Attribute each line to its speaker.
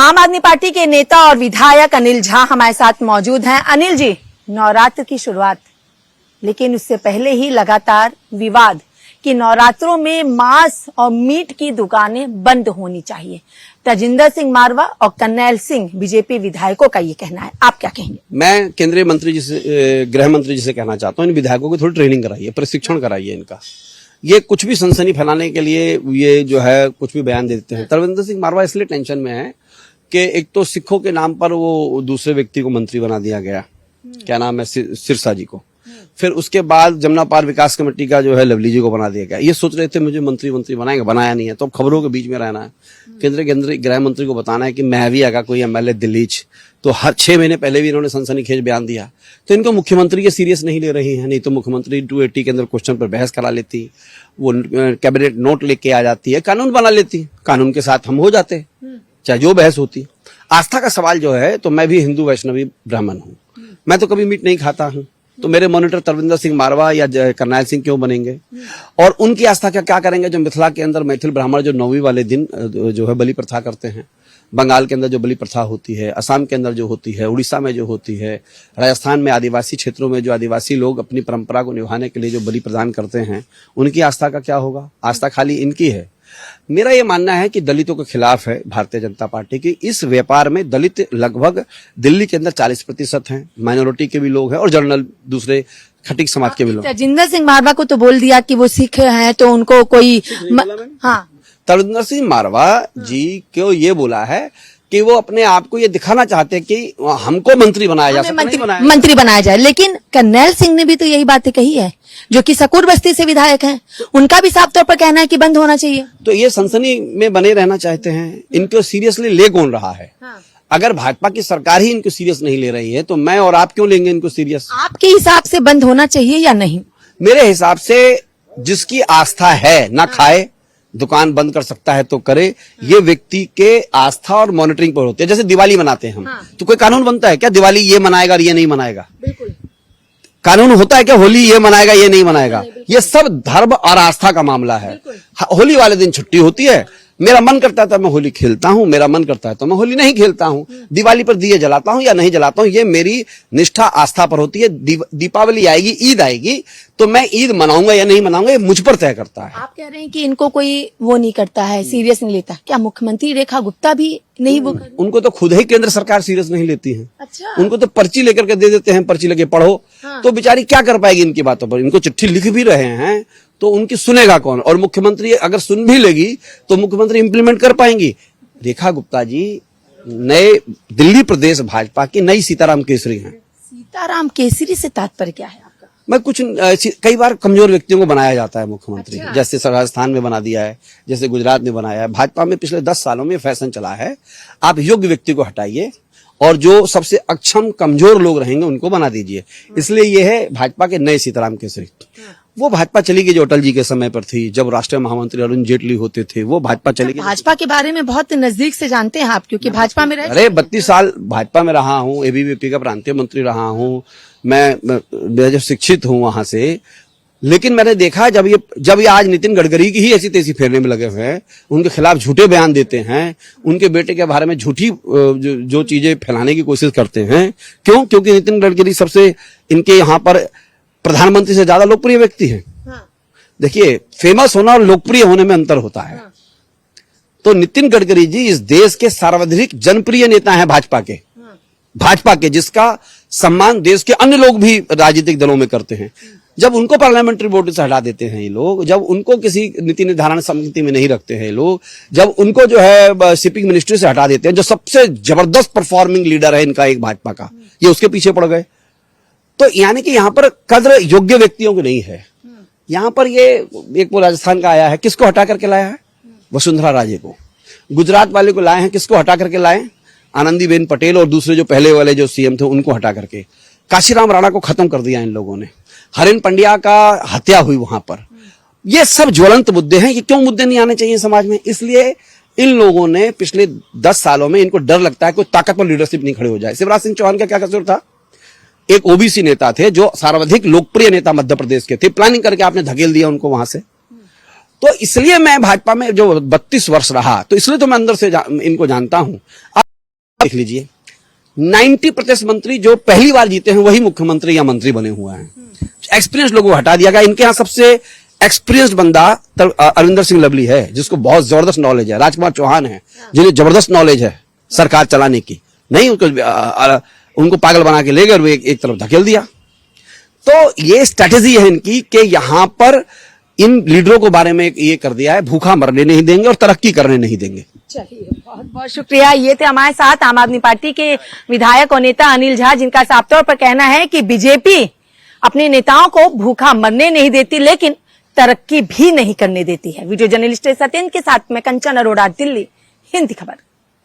Speaker 1: आम आदमी पार्टी के नेता और विधायक अनिल झा हमारे साथ मौजूद हैं। अनिल जी, नवरात्र की शुरुआत, लेकिन उससे पहले ही लगातार विवाद कि नवरात्रों में मांस और मीट की दुकानें बंद होनी चाहिए। तजिंदर सिंह मारवा और करनैल सिंह बीजेपी विधायकों का ये कहना है, आप क्या कहेंगे?
Speaker 2: मैं केंद्रीय मंत्री जी से, गृह मंत्री जी से कहना चाहता हूँ, इन विधायकों को थोड़ी ट्रेनिंग कराइए, प्रशिक्षण कराइए इनका। ये कुछ भी सनसनी फैलाने के लिए ये जो है कुछ भी बयान दे देते हैं। तजिंदर सिंह मारवा इसलिए टेंशन में है कि एक तो सिखों के नाम पर वो दूसरे व्यक्ति को मंत्री बना दिया गया, क्या नाम है, सिरसा जी को। फिर उसके बाद जमुना पार विकास कमेटी का जो है लवली जी को बना दिया गया। ये सोच रहे थे मुझे मंत्री बनाएंगे, बनाया नहीं है, तो अब खबरों के बीच में रहना है। केंद्रीय गृह मंत्री को बताना है कि मैं भी आगा कोई एमएलए दिल्ली तो हर 6 महीने पहले भी इन्होंने सनसनीखेज बयान दिया। तो इनको मुख्यमंत्री के सीरियस नहीं ले रही है, नहीं तो मुख्यमंत्री 280 के अंदर क्वेश्चन पर बहस करा लेती, वो कैबिनेट नोट लेके आ जाती है, कानून बना लेती, कानून के साथ हम हो जाते, चाहे जो बहस होती। आस्था का सवाल जो है, तो मैं भी हिंदू वैष्णवी ब्राह्मण हूँ, मैं तो कभी मीट नहीं खाता हूँ, तो मेरे मॉनिटर तजिंदर सिंह मारवा या करनैल सिंह क्यों बनेंगे? और उनकी आस्था का क्या करेंगे जो मिथिला के अंदर मैथिल ब्राह्मण जो 9वीं वाले दिन जो है बलि प्रथा करते हैं, बंगाल के अंदर जो बलि प्रथा होती है, असम के अंदर जो होती है, उड़ीसा में जो होती है, राजस्थान में आदिवासी क्षेत्रों में जो आदिवासी लोग अपनी परंपरा को निभाने के लिए जो बलि प्रदान करते हैं, उनकी आस्था का क्या होगा? आस्था खाली इनकी है। मेरा ये मानना है कि दलितों के खिलाफ है भारतीय जनता पार्टी की। इस व्यापार में दलित लगभग दिल्ली के अंदर 40% हैं, माइनॉरिटी के भी लोग हैं और जनरल दूसरे खटीक समाज के भी लोग।
Speaker 1: तजिंदर सिंह मारवा को तो बोल दिया कि वो सिख हैं, तो उनको कोई हाँ,
Speaker 2: तजिंदर सिंह मारवा जी क्यों ये बोला है कि वो अपने आप को ये दिखाना चाहते हैं कि हमको मंत्री बनाया जा सकता,
Speaker 1: मंत्री बनाया जाए। लेकिन करनैल सिंह ने भी तो यही बातें कही है, जो कि सकूर बस्ती से विधायक हैं, उनका भी साफ तौर पर कहना है कि बंद होना चाहिए।
Speaker 2: तो ये सनसनी में बने रहना चाहते हैं। इनको सीरियसली ले कौन रहा है? हाँ। अगर भाजपा की सरकार ही इनको सीरियस नहीं ले रही है, तो मैं और आप क्यों लेंगे इनको सीरियस?
Speaker 1: आपके हिसाब से बंद होना चाहिए या नहीं?
Speaker 2: मेरे हिसाब से जिसकी आस्था है ना खाए, दुकान बंद कर सकता है तो करे। ये व्यक्ति के आस्था और मॉनिटरिंग पर होते हैं। जैसे दिवाली मनाते हैं हम, तो कोई कानून बनता है क्या दिवाली ये मनाएगा और ये नहीं मनाएगा? बिल्कुल कानून होता है क्या होली ये मनाएगा ये नहीं मनाएगा? ये सब धर्म और आस्था का मामला है। होली वाले दिन छुट्टी होती है, मेरा मन करता है तो मैं होली खेलता हूँ, मेरा मन करता है तो मैं होली नहीं खेलता हूँ। दिवाली पर दिए जलाता हूँ या नहीं जलाता हूँ, ये मेरी निष्ठा आस्था पर होती है। दीपावली आएगी, ईद आएगी, तो मैं ईद मनाऊंगा या नहीं मनाऊंगा ये मुझ पर तय करता है।
Speaker 1: आप कह रहे हैं कि इनको कोई वो नहीं करता है, सीरियस नहीं लेता। क्या मुख्यमंत्री रेखा गुप्ता भी नहीं? वो
Speaker 2: उनको तो खुद ही केंद्र सरकार सीरियस नहीं लेती है।
Speaker 1: अच्छा।
Speaker 2: उनको तो पर्ची लेकर के दे देते हैं, पर्ची लेके पढ़ो। हाँ। तो बेचारी क्या कर पाएगी इनकी बातों पर? इनको चिट्ठी लिख भी रहे हैं तो उनकी सुनेगा कौन? और मुख्यमंत्री अगर सुन भी लेगी तो मुख्यमंत्री इंप्लीमेंट कर पाएंगी? रेखा गुप्ता जी नए दिल्ली प्रदेश भाजपा की नई सीताराम केसरी हैं। सीताराम
Speaker 1: केसरी से तात्पर्य क्या है आपका?
Speaker 2: मैं कुछ कई बार कमजोर व्यक्तियों को बनाया जाता है मुख्यमंत्री। अच्छा। जैसे राजस्थान में बना दिया है, जैसे गुजरात में बनाया है। भाजपा में पिछले 10 सालों में फैशन चला है, आप योग्य व्यक्ति को हटाइए और जो सबसे अक्षम कमजोर लोग रहेंगे उनको बना दीजिए। इसलिए ये है भाजपा के नए सीताराम केसरी। वो भाजपा चली गई जो अटल जी के समय पर थी, जब राष्ट्रीय महामंत्री अरुण जेटली होते थे, वो भाजपा चली गई। भाजपा
Speaker 1: के बारे में बहुत नजदीक से जानते हैं आप, क्योंकि भाजपा में रहे।
Speaker 2: अरे 32 साल भाजपा में रहा हूँ, एबीवीपी का प्रांतीय मंत्री रहा हूँ, मैं शिक्षित हूँ वहां से। लेकिन मैंने देखा जब ये आज नितिन गडकरी की ही ऐसी तेजी फेरने में लगे हुए हैं, उनके खिलाफ झूठे बयान देते हैं, उनके बेटे के बारे में झूठी जो चीजें फैलाने की कोशिश करते हैं। क्यों? क्योंकि नितिन गडकरी सबसे इनके यहाँ पर प्रधानमंत्री से ज्यादा लोकप्रिय व्यक्ति है। हाँ। देखिए, फेमस होना और लोकप्रिय होने में अंतर होता है। हाँ। तो नितिन गडकरी जी इस देश के सर्वाधिक जनप्रिय नेता हैं भाजपा के। हाँ। भाजपा के, जिसका सम्मान देश के अन्य लोग भी राजनीतिक दलों में करते हैं। जब उनको पार्लियामेंट्री बोर्ड से हटा देते हैं ये लोग, जब उनको किसी नीति निर्धारण समिति में नहीं रखते हैं लोग, जब उनको जो है शिपिंग मिनिस्ट्री से हटा देते हैं, जो सबसे जबरदस्त परफॉर्मिंग लीडर है इनका एक भाजपा का, ये उसके पीछे पड़ गए। तो यानी कि यहाँ पर कद्र योग्य व्यक्तियों की नहीं है। यहाँ पर ये एक वो राजस्थान का आया है, किसको हटा करके लाया है? वसुंधरा राजे को। गुजरात वाले को लाए हैं, किसको हटा करके लाए? आनंदीबेन पटेल और दूसरे जो पहले वाले जो सीएम थे उनको हटा करके। काशीराम राणा को खत्म कर दिया इन लोगों ने। हरेन पंड्या का हत्या हुई वहां पर। ये सब ज्वलंत मुद्दे हैं। ये क्यों मुद्दे नहीं आने चाहिए समाज में? इसलिए इन लोगों ने पिछले 10 सालों में इनको डर लगता है कोई ताकतवर लीडरशिप नहीं खड़े हो जाए। शिवराज सिंह चौहान का क्या कसूर था? एक ओबीसी नेता थे जो सर्वाधिक लोकप्रिय नेता मध्य प्रदेश के थे, प्लानिंग करके आपने धकेल दिया उनको वहां से। तो इसलिए मैं भाजपा में जो 32 वर्ष रहा, तो इसलिए तो मैं अंदर से इनको जानता हूं। देख लीजिए 90% मंत्री जो पहली बार जीते हैं वही मुख्यमंत्री या मंत्री बने हुए हैं। एक्सपीरियंस लोगों को हटा दिया गया। इनके यहाँ सबसे एक्सपीरियंस्ड बंदा अरविंदर सिंह लवली है, जिसको बहुत जबरदस्त नॉलेज है। राजकुमार चौहान है, जिन्हें जबरदस्त नॉलेज है सरकार चलाने की। नहीं उनको पागल बना के ले गए और एक तरफ धकेल दिया। तो ये स्ट्रेटेजी है इनकी कि यहां पर इन लीडरों को बारे में ये कर दिया है, भूखा मरने नहीं देंगे और तरक्की करने नहीं देंगे।
Speaker 1: चलिए, बहुत बहुत शुक्रिया। ये थे हमारे साथ आम आदमी पार्टी के विधायक और नेता अनिल झा, जिनका साफ तौर पर कहना है कि बीजेपी अपने नेताओं को भूखा मरने नहीं देती, लेकिन तरक्की भी नहीं करने देती है। वीडियो जर्नलिस्ट सत्येंद्र के साथ मैं कंचन अरोड़ा, दिल्ली, हिंदी खबर।